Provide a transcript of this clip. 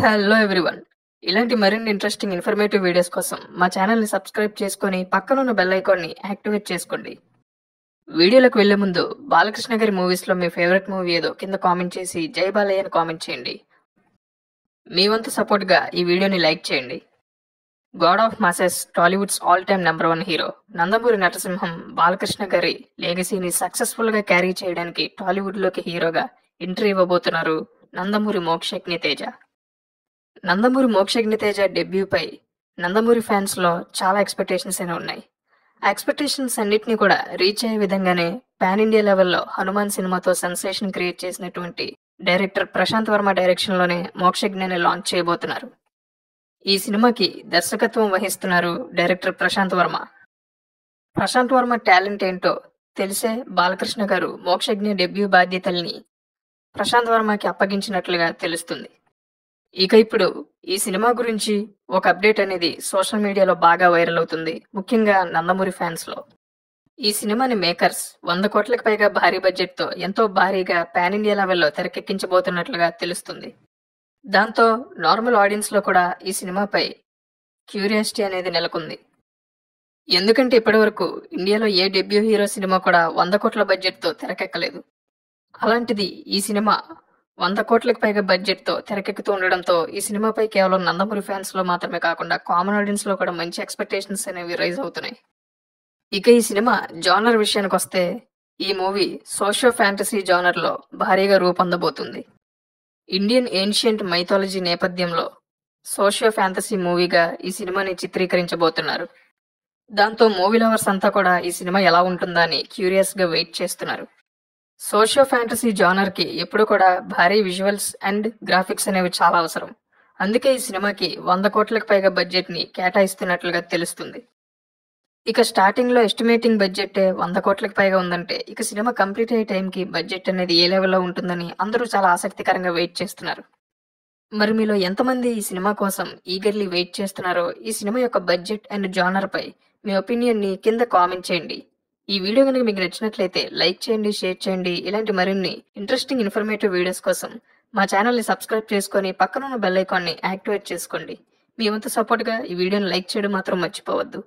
Hello everyone. ఇలాంటి మరిన్ని interesting informative videos కోసం మా ఛానల్‌ని సబ్స్క్రైబ్ చేసుకొని పక్కనున్న బెల్ ఐకాన్‌ని యాక్టివేట్ చేసుకోండి. వీడియోలోకి వెళ్ళే ముందు బాలకృష్ణ గారి మూవీస్‌లో మీ ఫేవరెట్ మూవీ ఏదో కింద కామెంట్ చేసి జై బాలయ్య అని కామెంట్ చేయండి. మీ వంతు సపోర్ట్‌గా ఈ వీడియోని లైక్ చేయండి. God of masses Tollywood's all time number 1 hero Nandamuri నటసింహం బాలకృష్ణ గారి లెగసీని సక్సెస్ఫుల్‌గా క్యారీ చేయడానికి టాలీవుడ్‌లోకి హీరోగా ఎంట్రీ ఇవ్వబోతున్నారు నందమూరి మోక్షజ్ఞ తేజ. నందమూరి మోక్షజ్ఞ తేజ డెబ్యూపై నందమూరి ఫ్యాన్స్‌లో చాలా ఎక్స్‌పెక్టేషన్స్ అనేవి ఉన్నాయి. ఆ ఎక్స్‌పెక్టేషన్స్ అన్నిటిని కూడా రీచ్ అయ్యే విధంగానే పాన్ ఇండియా లెవెల్‌లో 'హనుమాన్' సినిమాతో సెన్సేషన్ క్రియేట్ చేసినటువంటి డైరెక్టర్ ప్రశాంత్ వర్మ డైరెక్షన్‌లోనే మోక్షజ్ఞని లాంచ్ చేయబోతున్నారు. ఈ సినిమాకి దర్శకత్వం వహిస్తున్నారు డైరెక్టర్ ప్రశాంత్ వర్మ. ప్రశాంత్ వర్మ టాలెంట్ ఏంటో తెలిసే బాలకృష్ణ గారు మోక్షజ్ఞ డెబ్యూ బాధ్యతల్ని ప్రశాంత్ వర్మకి అప్పగించినట్లుగా తెలుస్తుంది. ఇక ఇప్పుడు ఈ సినిమా గురించి ఒక అప్డేట్ అనేది సోషల్ మీడియాలో బాగా వైరల్ అవుతుంది, ముఖ్యంగా నందమూరి ఫ్యాన్స్‌లో. ఈ సినిమాని మేకర్స్ 100 కోట్లకు పైగా భారీ బడ్జెట్‌తో ఎంతో భారీగా పాన్ ఇండియా లెవెల్‌లో తెరకెక్కించబోతున్నట్లుగా తెలుస్తుంది. దాంతో నార్మల్ ఆడియన్స్‌లో కూడా ఈ సినిమాపై క్యూరియాసిటీ అనేది నెలకొంది. ఎందుకంటే ఇప్పటివరకు ఇండియాలో ఏ డెబ్యూ హీరో సినిమా కూడా 100 కోట్ల బడ్జెట్‌తో తెరకెక్కలేదు. అలాంటిది ఈ సినిమా 100 కోట్లకు పైగా బడ్జెట్‌తో తెరకెక్కుతూ ఉండడంతో ఈ సినిమాపై కేవలం నందమూరి ఫ్యాన్స్‌లో మాత్రమే కాకుండా కామన్ ఆడియన్స్‌లో కూడా మంచి ఎక్స్‌పెక్టేషన్స్ అనేవి రైజ్ అవుతున్నాయి. ఇక ఈ సినిమా జానర్ విషయానికొస్తే ఈ మూవీ సోషియో ఫ్యాంటసీ జానర్‌లో భారీగా రూపొందబోతుంది. ఇండియన్ ఏన్షియంట్ మైథాలజీ నేపథ్యంలో సోషియో ఫ్యాంటసీ మూవీగా ఈ సినిమాని చిత్రీకరించబోతున్నారు. దాంతో మూవీ లవర్స్ అంతా కూడా ఈ సినిమా ఎలా ఉంటుందా అని క్యూరియస్‌గా వెయిట్ చేస్తున్నారు. సోషియో ఫ్యాంటసీ జానర్‌కి ఎప్పుడు కూడా భారీ విజువల్స్ అండ్ గ్రాఫిక్స్ అనేవి చాలా అవసరం. అందుకే ఈ సినిమాకి 100 కోట్లకు పైగా బడ్జెట్‌ని కేటాయిస్తున్నట్లుగా తెలుస్తుంది. ఇక స్టార్టింగ్‌లో ఎస్టిమేటింగ్ బడ్జెట్టే 100 కోట్లకు పైగా ఉందంటే ఇక సినిమా కంప్లీట్ అయ్యే టైంకి బడ్జెట్ అనేది ఏ లెవెల్‌లో ఉంటుందని అందరూ చాలా ఆసక్తికరంగా వెయిట్ చేస్తున్నారు. మరి మీలో ఎంతమంది ఈ సినిమా కోసం ఈగర్లీ వెయిట్ చేస్తున్నారో ఈ సినిమా యొక్క బడ్జెట్ అండ్ జానర్‌పై మీ ఒపీనియన్‌ని కింద కామెంట్ చేయండి. ఈ వీడియో గనుక మీకు నచ్చినట్లయితే లైక్ చేయండి, షేర్ చేయండి. ఇలాంటి మరిన్ని ఇంట్రెస్టింగ్ ఇన్ఫర్మేటివ్ వీడియోస్ కోసం మా ఛానల్‌ని సబ్స్క్రైబ్ చేసుకొని పక్కనున్న బెల్ ఐకాన్‌ని యాక్టివేట్ చేసుకోండి. మీ వంతు సపోర్ట్‌గా ఈ వీడియోని లైక్ చేయడం మాత్రం మర్చిపోవద్దు.